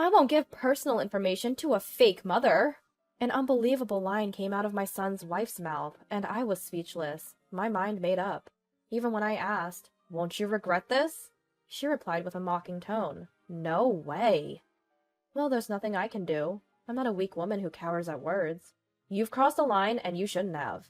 I won't give personal information to a fake mother. An unbelievable line came out of my son's wife's mouth, and I was speechless, my mind made up. Even when I asked, "Won't you regret this?" she replied with a mocking tone, "No way." Well, there's nothing I can do. I'm not a weak woman who cowers at words. You've crossed the line, and you shouldn't have.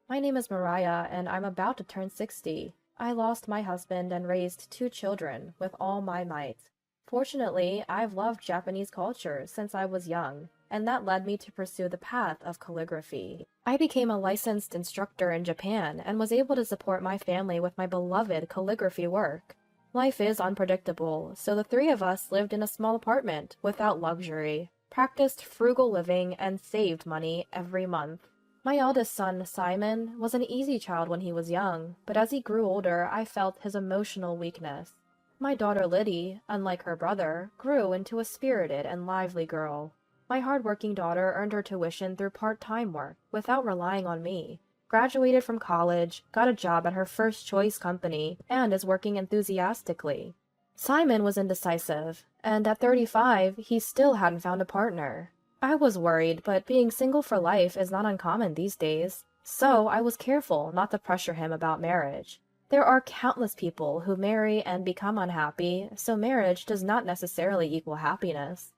My name is Mariah, and I'm about to turn 60. I lost my husband and raised 2 children with all my might. Fortunately, I've loved Japanese culture since I was young, and that led me to pursue the path of calligraphy. I became a licensed instructor in Japan and was able to support my family with my beloved calligraphy work. Life is unpredictable, so the three of us lived in a small apartment without luxury, practiced frugal living, and saved money every month. My eldest son, Simon, was an easy child when he was young, but as he grew older, I felt his emotional weakness. My daughter Liddy, unlike her brother, grew into a spirited and lively girl. My hard-working daughter earned her tuition through part-time work, without relying on me, graduated from college, got a job at her first-choice company, and is working enthusiastically. Simon was indecisive, and at 35, he still hadn't found a partner. I was worried, but being single for life is not uncommon these days, so I was careful not to pressure him about marriage. There are countless people who marry and become unhappy, so marriage does not necessarily equal happiness.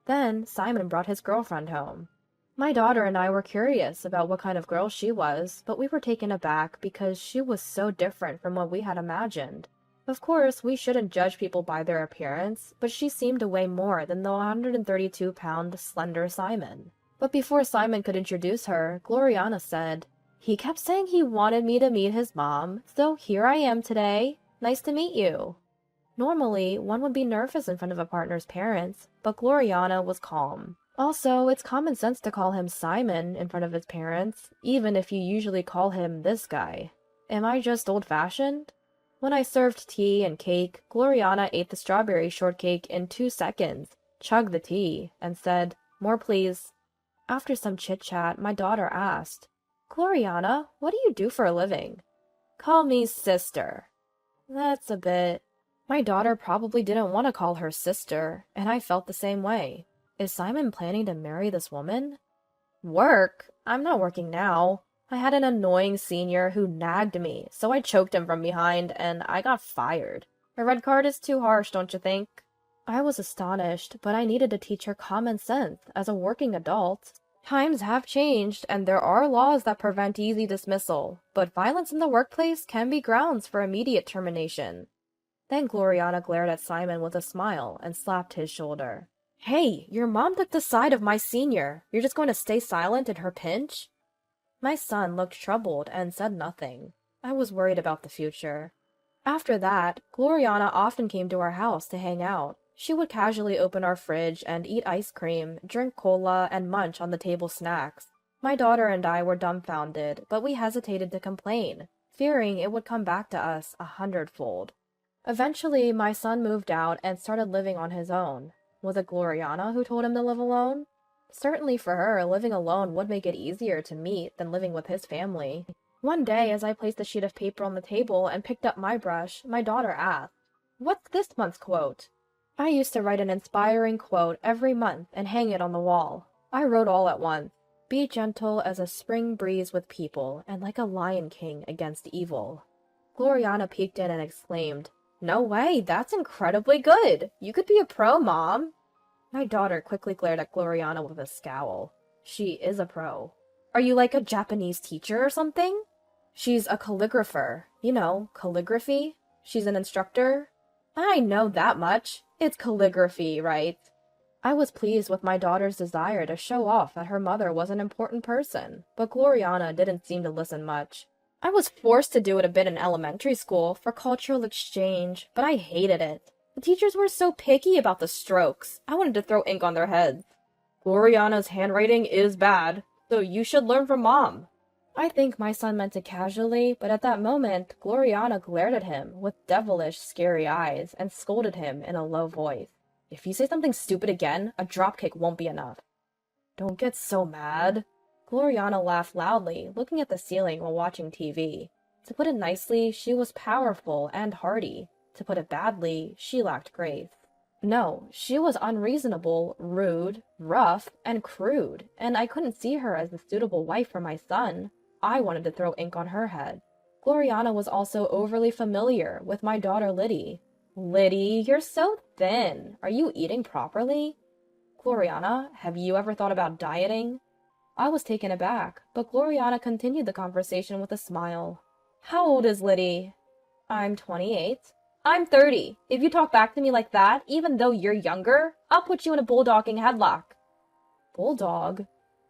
Then Simon brought his girlfriend home. My daughter and I were curious about what kind of girl she was, but we were taken aback because she was so different from what we had imagined. Of course, we shouldn't judge people by their appearance, but she seemed to weigh more than the 132-pound slender Simon. But before Simon could introduce her, Gloriana said, "He kept saying he wanted me to meet his mom, so here I am today. Nice to meet you." Normally, one would be nervous in front of a partner's parents, but Gloriana was calm. Also, it's common sense to call him Simon in front of his parents, even if you usually call him this guy. Am I just old-fashioned? When I served tea and cake, Gloriana ate the strawberry shortcake in 2 seconds, chugged the tea, and said, "More please." After some chit-chat, my daughter asked, "Gloriana, what do you do for a living?" "Call me sister." That's a bit... My daughter probably didn't want to call her sister, and I felt the same way. Is Simon planning to marry this woman? Work? I'm not working now. I had an annoying senior who nagged me, so I choked him from behind, and I got fired. A red card is too harsh, don't you think? I was astonished, but I needed to teach her common sense as a working adult. Times have changed, and there are laws that prevent easy dismissal, but violence in the workplace can be grounds for immediate termination. Then Gloriana glared at Simon with a smile and slapped his shoulder. "Hey, your mom took the side of my senior. You're just going to stay silent in her pinch?" My son looked troubled and said nothing. I was worried about the future. After that, Gloriana often came to our house to hang out. She would casually open our fridge and eat ice cream, drink cola, and munch on the table snacks. My daughter and I were dumbfounded, but we hesitated to complain, fearing it would come back to us 100-fold. Eventually, my son moved out and started living on his own. Was it Gloriana who told him to live alone? Certainly for her, living alone would make it easier to meet than living with his family. One day, as I placed a sheet of paper on the table and picked up my brush, my daughter asked, "What's this month's quote?" I used to write an inspiring quote every month and hang it on the wall. I wrote all at once. Be gentle as a spring breeze with people, and like a lion king against evil. Gloriana peeked in and exclaimed, "No way, that's incredibly good! You could be a pro, Mom!" My daughter quickly glared at Gloriana with a scowl. She is a pro. Are you like a Japanese teacher or something? She's a calligrapher. You know, calligraphy. She's an instructor. I know that much. It's calligraphy, right? I was pleased with my daughter's desire to show off that her mother was an important person, but Gloriana didn't seem to listen much. I was forced to do it a bit in elementary school for cultural exchange, but I hated it. The teachers were so picky about the strokes. I wanted to throw ink on their heads. Gloriana's handwriting is bad, so you should learn from Mom. I think my son meant it casually, but at that moment, Gloriana glared at him with devilish, scary eyes and scolded him in a low voice. If you say something stupid again, a dropkick won't be enough. Don't get so mad. Gloriana laughed loudly, looking at the ceiling while watching TV. To put it nicely, she was powerful and hardy. To put it badly, she lacked grace. No, she was unreasonable, rude, rough, and crude, and I couldn't see her as the suitable wife for my son. I wanted to throw ink on her head. Gloriana was also overly familiar with my daughter Liddy. Liddy, you're so thin. Are you eating properly? Gloriana, have you ever thought about dieting? I was taken aback, but Gloriana continued the conversation with a smile. How old is Liddy? I'm 28. I'm 30. If you talk back to me like that, even though you're younger, I'll put you in a bulldogging headlock. Bulldog?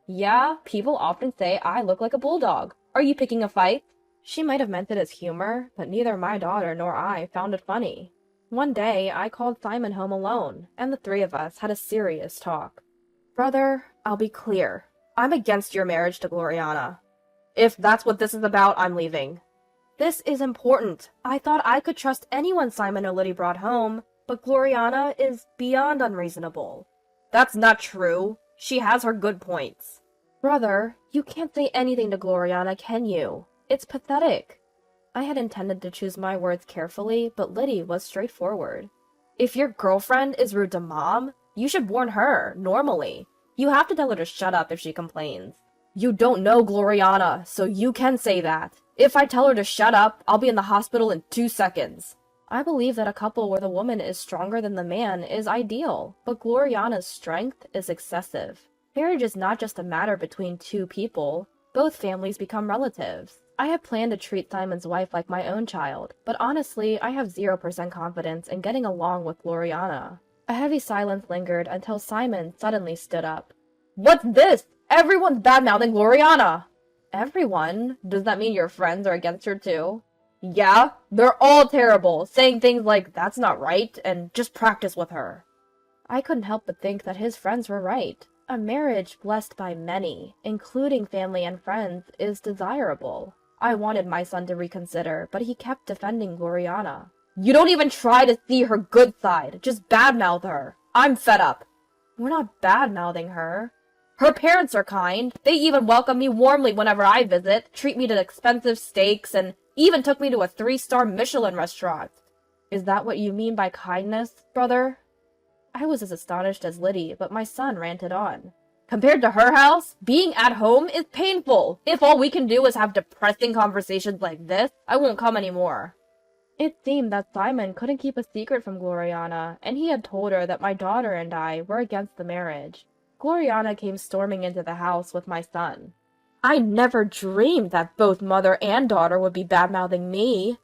Yeah, people often say I look like a bulldog. Are you picking a fight? She might have meant it as humor, but neither my daughter nor I found it funny. One day, I called Simon home alone, and the three of us had a serious talk. Brother, I'll be clear. I'm against your marriage to Gloriana. If that's what this is about, I'm leaving. This is important. I thought I could trust anyone Simon or Liddy brought home, but Gloriana is beyond unreasonable. That's not true. She has her good points. Brother, you can't say anything to Gloriana, can you? It's pathetic. I had intended to choose my words carefully, but Liddy was straightforward. If your girlfriend is rude to Mom, you should warn her, normally. You have to tell her to shut up if she complains. You don't know Gloriana, so you can say that. If I tell her to shut up, I'll be in the hospital in 2 seconds. I believe that a couple where the woman is stronger than the man is ideal, but Gloriana's strength is excessive. Marriage is not just a matter between two people. Both families become relatives. I had planned to treat Simon's wife like my own child, but honestly, I have 0% confidence in getting along with Gloriana. A heavy silence lingered until Simon suddenly stood up. What's this? Everyone's bad-mouthing Gloriana! Everyone? Does that mean your friends are against her too? Yeah, they're all terrible, saying things like, that's not right, and just practice with her. I couldn't help but think that his friends were right. A marriage blessed by many, including family and friends, is desirable. I wanted my son to reconsider, but he kept defending Gloriana. You don't even try to see her good side, just badmouth her. I'm fed up. We're not badmouthing her. Her parents are kind. They even welcome me warmly whenever I visit, treat me to expensive steaks, and even took me to a 3-star Michelin restaurant. Is that what you mean by kindness, brother? I was as astonished as Liddy, but my son ranted on. Compared to her house, being at home is painful. If all we can do is have depressing conversations like this, I won't come anymore. It seemed that Simon couldn't keep a secret from Gloriana, and he had told her that my daughter and I were against the marriage. Gloriana came storming into the house with my son. I never dreamed that both mother and daughter would be bad-mouthing me.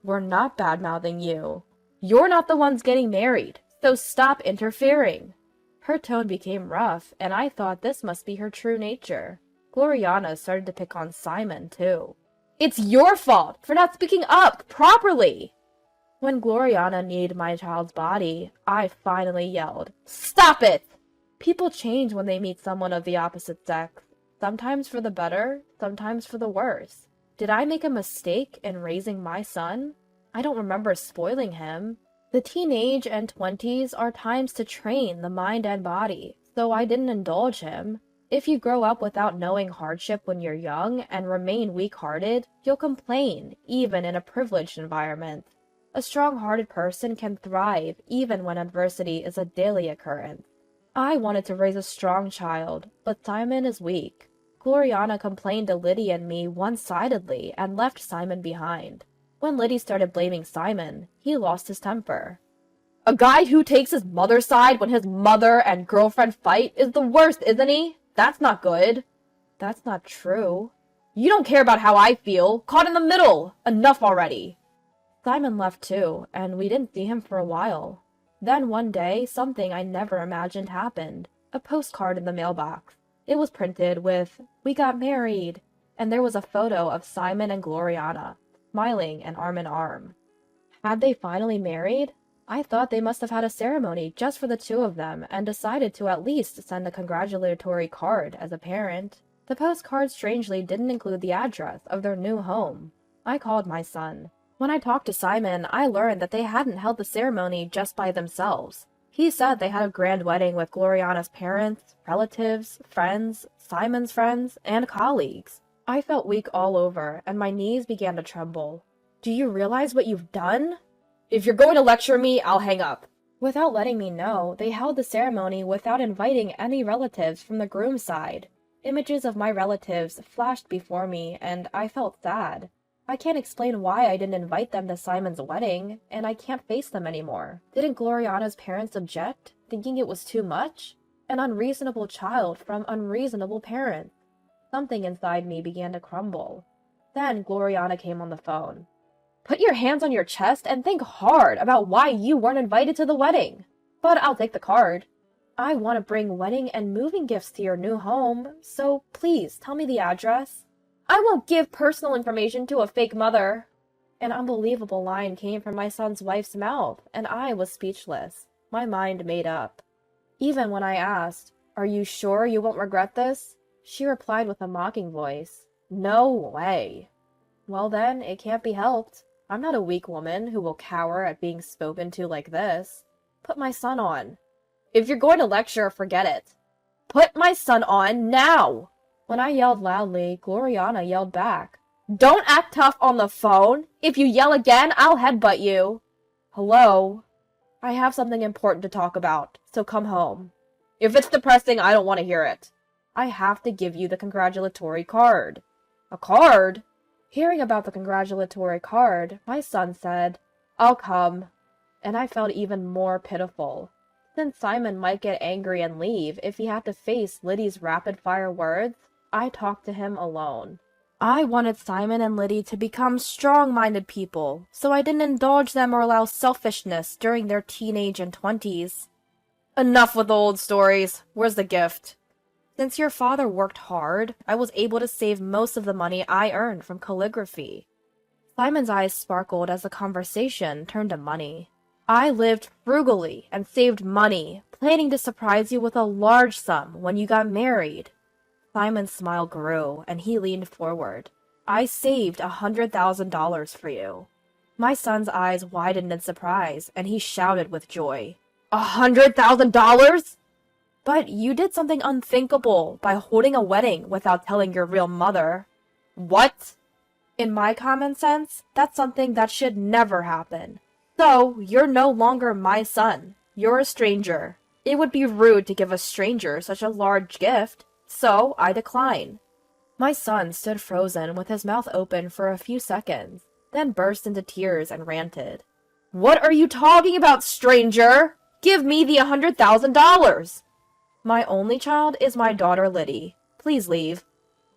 We're not bad-mouthing you. You're not the ones getting married, so stop interfering. Her tone became rough, and I thought this must be her true nature. Gloriana started to pick on Simon, too. It's your fault for not speaking up properly. When Gloriana needed my child's body, I finally yelled, Stop it! People change when they meet someone of the opposite sex. Sometimes for the better, sometimes for the worse. Did I make a mistake in raising my son? I don't remember spoiling him. The teenage and 20s are times to train the mind and body, so I didn't indulge him. If you grow up without knowing hardship when you're young and remain weak-hearted, you'll complain, even in a privileged environment. A strong-hearted person can thrive even when adversity is a daily occurrence. I wanted to raise a strong child, but Simon is weak. Gloriana complained to Liddy and me one-sidedly and left Simon behind. When Liddy started blaming Simon, he lost his temper. A guy who takes his mother's side when his mother and girlfriend fight is the worst, isn't he? That's not good. That's not true. You don't care about how I feel. Caught in the middle. Enough already. Simon left too, and we didn't see him for a while. Then one day, something I never imagined happened. A postcard in the mailbox. It was printed with, "We got married," and there was a photo of Simon and Gloriana, smiling and arm in arm. Had they finally married? I thought they must have had a ceremony just for the two of them and decided to at least send a congratulatory card as a parent. The postcard strangely didn't include the address of their new home. I called my son. When I talked to Simon, I learned that they hadn't held the ceremony just by themselves. He said they had a grand wedding with Gloriana's parents, relatives, friends, Simon's friends, and colleagues. I felt weak all over, and my knees began to tremble. Do you realize what you've done? If you're going to lecture me, I'll hang up. Without letting me know, they held the ceremony without inviting any relatives from the groom's side. Images of my relatives flashed before me, and I felt sad. I can't explain why I didn't invite them to Simon's wedding, and I can't face them anymore. Didn't Gloriana's parents object, thinking it was too much? An unreasonable child from unreasonable parents. Something inside me began to crumble. Then Gloriana came on the phone. Put your hands on your chest and think hard about why you weren't invited to the wedding. But I'll take the card. I want to bring wedding and moving gifts to your new home, so please tell me the address. I won't give personal information to a fake mother. An unbelievable line came from my son's wife's mouth, and I was speechless, my mind made up. Even when I asked, "Are you sure you won't regret this?" she replied with a mocking voice, "No way." Well then, it can't be helped. I'm not a weak woman who will cower at being spoken to like this. Put my son on. If you're going to lecture, forget it. Put my son on now! When I yelled loudly, Gloriana yelled back. Don't act tough on the phone. If you yell again, I'll headbutt you. Hello? I have something important to talk about, so come home. If it's depressing, I don't want to hear it. I have to give you the congratulatory card. A card? Hearing about the congratulatory card, my son said, I'll come. And I felt even more pitiful. Since Simon might get angry and leave if he had to face Liddy's rapid-fire words, I talked to him alone. I wanted Simon and Liddy to become strong-minded people, so I didn't indulge them or allow selfishness during their teenage and 20s. Enough with old stories. Where's the gift? Since your father worked hard, I was able to save most of the money I earned from calligraphy. Simon's eyes sparkled as the conversation turned to money. I lived frugally and saved money, planning to surprise you with a large sum when you got married. Simon's smile grew, and he leaned forward. I saved $100,000 for you. My son's eyes widened in surprise, and he shouted with joy. $100,000? But you did something unthinkable by holding a wedding without telling your real mother. What? In my common sense, that's something that should never happen. So, you're no longer my son. You're a stranger. It would be rude to give a stranger such a large gift, so I decline. My son stood frozen with his mouth open for a few seconds, then burst into tears and ranted. What are you talking about, stranger? Give me the $100,000! My only child is my daughter Liddy. Please leave.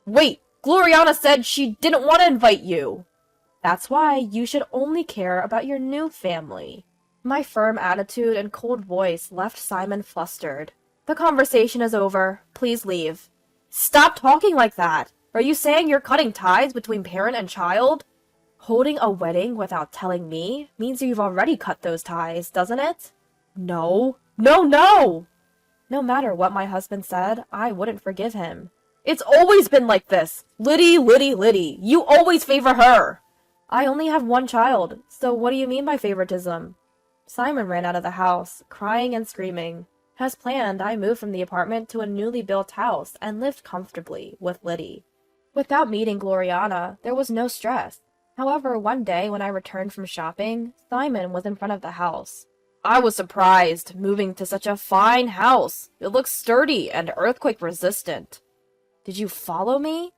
Wait, Gloriana said she didn't want to invite you. That's why you should only care about your new family. My firm attitude and cold voice left Simon flustered. The conversation is over. Please leave. Stop talking like that. Are you saying you're cutting ties between parent and child? Holding a wedding without telling me means you've already cut those ties, doesn't it? No. No, no! No matter what my husband said, I wouldn't forgive him. It's always been like this. Liddy, Liddy, Liddy. You always favor her. I only have one child, so what do you mean by favoritism? Simon ran out of the house, crying and screaming. As planned, I moved from the apartment to a newly built house and lived comfortably with Liddy. Without meeting Gloriana, there was no stress. However, one day when I returned from shopping, Simon was in front of the house. I was surprised, moving to such a fine house. It looks sturdy and earthquake-resistant. Did you follow me?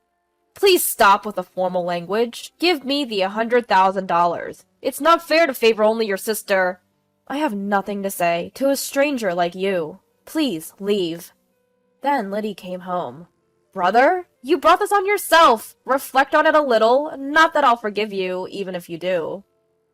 Please stop with the formal language. Give me the $100,000. It's not fair to favor only your sister. I have nothing to say to a stranger like you. Please leave. Then Liddy came home. Brother, you brought this on yourself. Reflect on it a little. Not that I'll forgive you, even if you do.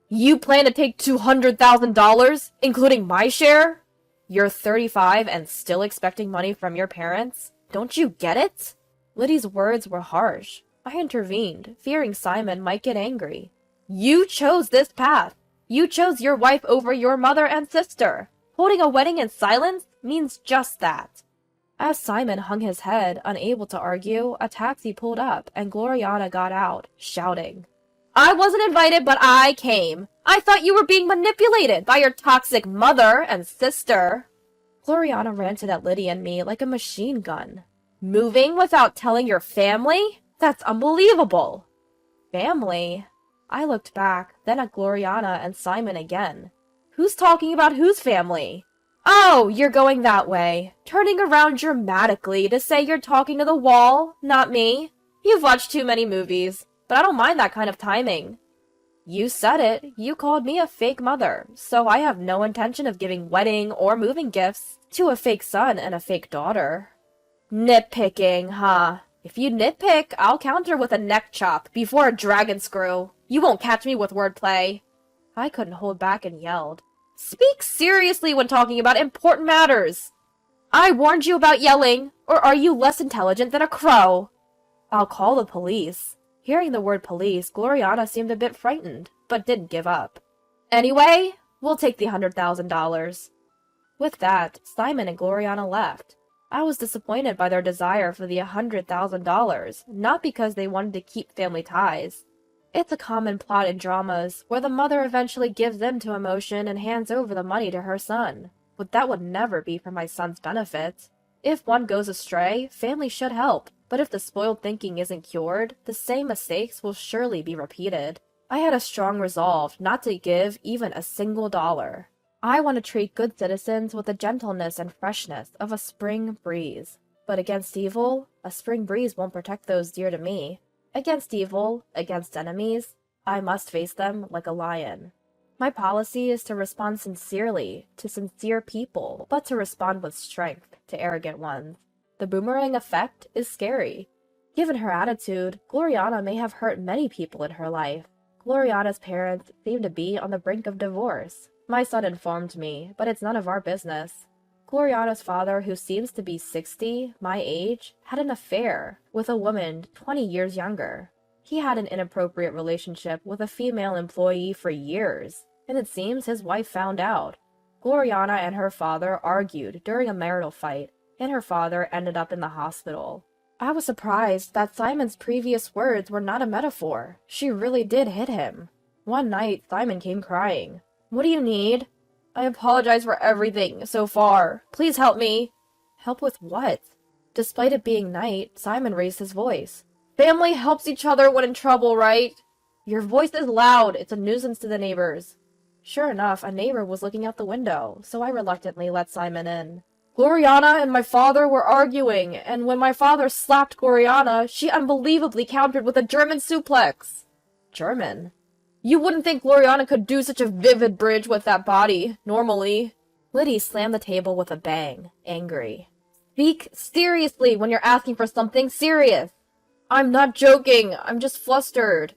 You plan to take $200,000, including my share? You're 35 and still expecting money from your parents? Don't you get it? Liddy's words were harsh. I intervened, fearing Simon might get angry. You chose this path. You chose your wife over your mother and sister. Holding a wedding in silence means just that. As Simon hung his head, unable to argue, a taxi pulled up and Gloriana got out, shouting. I wasn't invited, but I came. I thought you were being manipulated by your toxic mother and sister. Gloriana ranted at Liddy and me like a machine gun. Moving without telling your family? That's unbelievable. Family? I looked back, then at Gloriana and Simon again. Who's talking about whose family? Oh, you're going that way, turning around dramatically to say you're talking to the wall, not me. You've watched too many movies, but I don't mind that kind of timing. You said it. You called me a fake mother, so I have no intention of giving wedding or moving gifts to a fake son and a fake daughter. Nitpicking, huh? If you nitpick, I'll counter with a neck chop before a dragon screw. You won't catch me with wordplay. I couldn't hold back and yelled. Speak seriously when talking about important matters. I warned you about yelling, or are you less intelligent than a crow? I'll call the police. Hearing the word police, Gloriana seemed a bit frightened, but didn't give up. Anyway, we'll take the $100,000. With that, Simon and Gloriana left. I was disappointed by their desire for the $100,000, not because they wanted to keep family ties. It's a common plot in dramas, where the mother eventually gives in to emotion and hands over the money to her son. But that would never be for my son's benefit. If one goes astray, family should help, but if the spoiled thinking isn't cured, the same mistakes will surely be repeated. I had a strong resolve not to give even a single dollar. I want to treat good citizens with the gentleness and freshness of a spring breeze. But against evil, a spring breeze won't protect those dear to me. Against evil, against enemies, I must face them like a lion. My policy is to respond sincerely to sincere people, but to respond with strength to arrogant ones. The boomerang effect is scary. Given her attitude, Gloriana may have hurt many people in her life. Gloriana's parents seem to be on the brink of divorce. My son informed me, but it's none of our business. Gloriana's father, who seems to be 60, my age, had an affair with a woman 20 years younger. He had an inappropriate relationship with a female employee for years, and it seems his wife found out. Gloriana and her father argued during a marital fight, and her father ended up in the hospital. I was surprised that Simon's previous words were not a metaphor. She really did hit him. One night, Simon came crying. What do you need? I apologize for everything so far. Please help me. Help with what? Despite it being night, Simon raised his voice. Family helps each other when in trouble, right? Your voice is loud. It's a nuisance to the neighbors. Sure enough, a neighbor was looking out the window, so I reluctantly let Simon in. Gloriana and my father were arguing, and when my father slapped Gloriana, she unbelievably countered with a German suplex. German? You wouldn't think Gloriana could do such a vivid bridge with that body, normally. Liddy slammed the table with a bang, angry. Speak seriously when you're asking for something serious. I'm not joking, I'm just flustered.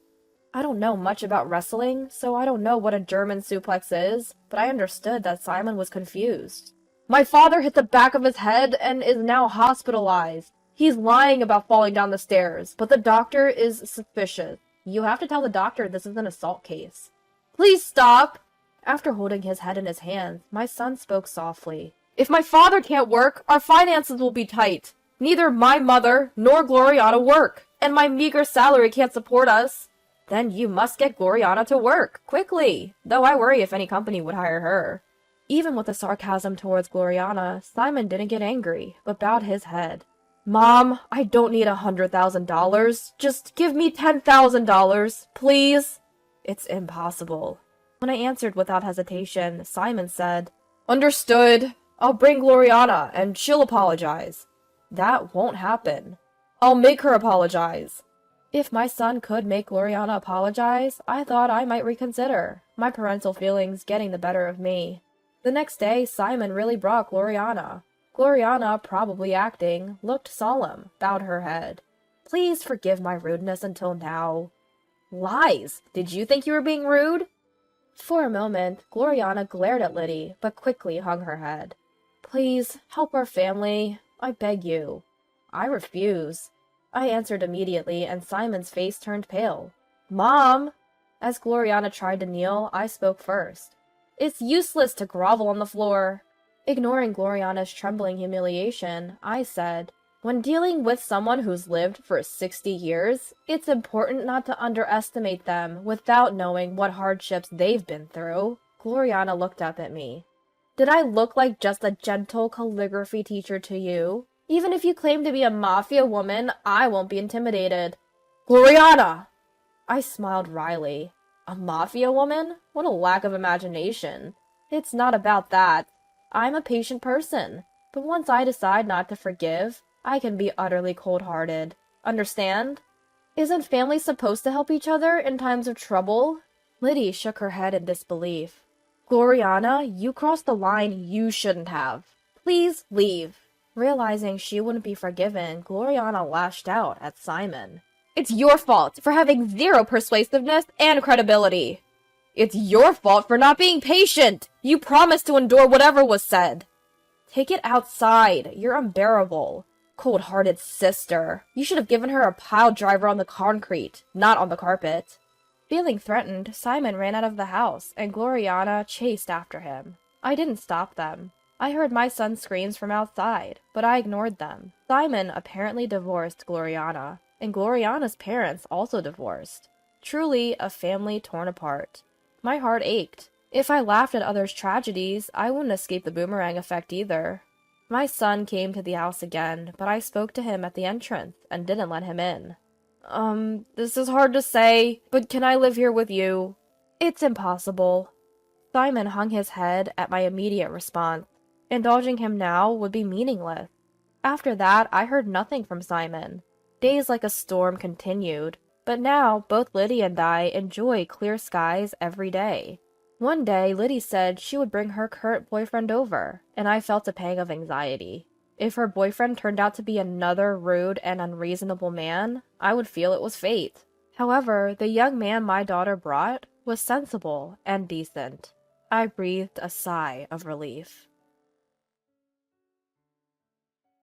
I don't know much about wrestling, so I don't know what a German suplex is, but I understood that Simon was confused. My father hit the back of his head and is now hospitalized. He's lying about falling down the stairs, but the doctor is suspicious. You have to tell the doctor this is an assault case. Please stop! After holding his head in his hands, my son spoke softly. If my father can't work, our finances will be tight. Neither my mother nor Gloriana work, and my meager salary can't support us. Then you must get Gloriana to work, quickly, though I worry if any company would hire her. Even with the sarcasm towards Gloriana, Simon didn't get angry, but bowed his head. Mom, I don't need $100,000. Just give me $10,000, please. It's impossible. When I answered without hesitation, Simon said, Understood. I'll bring Gloriana, and she'll apologize. That won't happen. I'll make her apologize. If my son could make Gloriana apologize, I thought I might reconsider, my parental feelings getting the better of me. The next day, Simon really brought Gloriana. Gloriana, probably acting, looked solemn, bowed her head. Please forgive my rudeness until now. Lies! Did you think you were being rude? For a moment, Gloriana glared at Liddy, but quickly hung her head. Please, help our family. I beg you. I refuse. I answered immediately, and Simon's face turned pale. Mom! As Gloriana tried to kneel, I spoke first. It's useless to grovel on the floor. Ignoring Gloriana's trembling humiliation, I said, When dealing with someone who's lived for 60 years, it's important not to underestimate them without knowing what hardships they've been through. Gloriana looked up at me. Did I look like just a gentle calligraphy teacher to you? Even if you claim to be a mafia woman, I won't be intimidated. Gloriana! I smiled wryly. A mafia woman? What a lack of imagination. It's not about that. I'm a patient person, but once I decide not to forgive, I can be utterly cold-hearted. Understand? Isn't family supposed to help each other in times of trouble? Liddy shook her head in disbelief. Gloriana, you crossed the line you shouldn't have. Please leave. Realizing she wouldn't be forgiven, Gloriana lashed out at Simon. It's your fault for having zero persuasiveness and credibility. It's your fault for not being patient. You promised to endure whatever was said. Take it outside. You're unbearable. Cold-hearted sister. You should have given her a pile driver on the concrete, not on the carpet. Feeling threatened, Simon ran out of the house, and Gloriana chased after him. I didn't stop them. I heard my son's screams from outside, but I ignored them. Simon apparently divorced Gloriana, and Gloriana's parents also divorced. Truly a family torn apart. My heart ached. If I laughed at others' tragedies, I wouldn't escape the boomerang effect either. My son came to the house again, but I spoke to him at the entrance and didn't let him in. This is hard to say, but can I live here with you? It's impossible. Simon hung his head at my immediate response. Indulging him now would be meaningless. After that, I heard nothing from Simon. Days like a storm continued, but now both Liddy and I enjoy clear skies every day. One day, Liddy said she would bring her current boyfriend over, and I felt a pang of anxiety. If her boyfriend turned out to be another rude and unreasonable man, I would feel it was fate. However, the young man my daughter brought was sensible and decent. I breathed a sigh of relief.